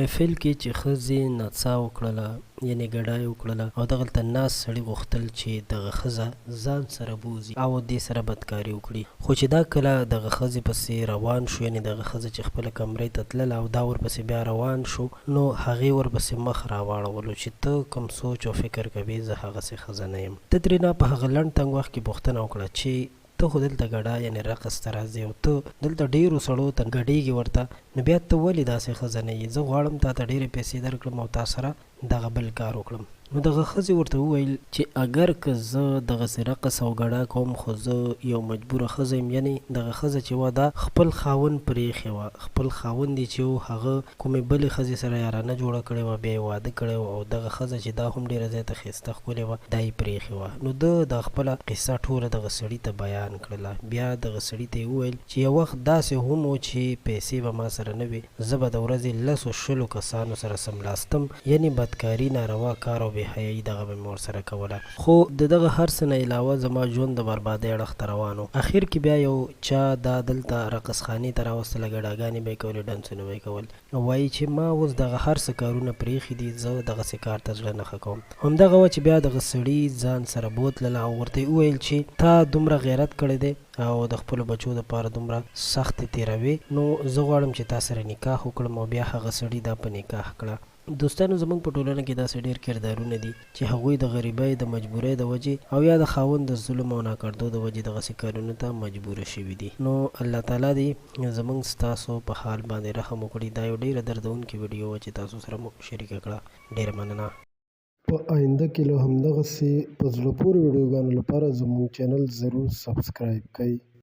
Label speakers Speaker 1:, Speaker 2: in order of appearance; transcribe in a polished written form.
Speaker 1: محفل کې چې ښځې نڅا وکړله یعنې ګډای وکړله او دغلته ناست سړي غوښتل چې دغه ښځه ځان سره بوځي او دې سره بدکاري وکړي، خو چې دا کله دغه ښځې پسې روان شو، یعنې دغه ښځه چې خپله کمرې ته تلله او دا ورپسې بیا روان شو، نو هغې ورپسې مخ راواړولو چې ته کوم سوچ او فکر کوې، زه هغسې ښځه نه یم. ده ترېنه په هغه لنډ تنګ وخت کې پوښتنه وکړه چې ته خو دلته ګډا یعنې رقص ته راځې او ته دلته ډېرو سړو ته ګډېږي ورته، نو بیا ته ولې داسې ښځه نه یې؟ زه غواړم تا ته ډېرې پیسې درکړم او تا سره دغه بل کار وکړم. نو دغه ښځې ورته وویل چې اگر که زه دغسې رقص او ګډا کوم، خو زه یو مجبوره ښځه یم. یعنې دغه ښځه چې وه دا خپل خاوند پرېښې وه، خپل خاوند یې چې و هغه کومې بلې ښځې سره یارانه جوړه کړې وه، بیا یې واده کړی و او دغه ښځه چې دا هم ډېره زیاته ښایسته ښکلې وه، دا یې پرېښې وه. نو ده دا خپله قصه ټوله دغه سړي ته بیان کړله. بیا دغه سړي ته یې وویل چې یو وخت داسې هم و چې پیسې به ما سره نه وې، زه به د ورځې 10-20 کسانو سره سملاستم، یعنې بدکاري، ناروا کار او بېحیایي دغه به مې ورسره کوله، خو د دغه هر څه نه علاوه زما ژوند د بربادۍ اړخ ته روان و. اخر کې بیا یو چا دا دلته رقص خانې ته راوستله، ګډاګانې به یې کولې، ډنسونه به یې کول، وایي چې ما اوس دغه هر څه کارونه پرېښي دي، زه دغسې کار ته زړه نه ښه کوم. همدغه وه چې بیا دغه سړي ځان سره بوتلله او ورته یې وویل چې تا دومره غیرت کړی دی او د خپلو بچو دپاره دومره سختې تېروې، نو زه غواړم چې تا سره نکاح وکړم. او بیا هغه سړي دا په نکاح کړه. دوستانو، زموږ په ټولنه کې داسې ډېر کردارونه دي چې هغوی د غریبۍ، د مجبورۍ د وجې او یا د خاوند د ظلم او ناکردو د وجې دغسې کارونو ته مجبوره شوي دي. نو الله تعالی دې زموږ ستاسو په حال باندې رحم وکړي. دا یو ډېره دردونکې ویډیو وه چې تاسو سره مو شریکه کړه. ډېره مننه.
Speaker 2: په آینده کې له همدغسې په زړه پورې ویډیوګانو لپاره زموږ چینل ضرور سبسکرایب کړئ.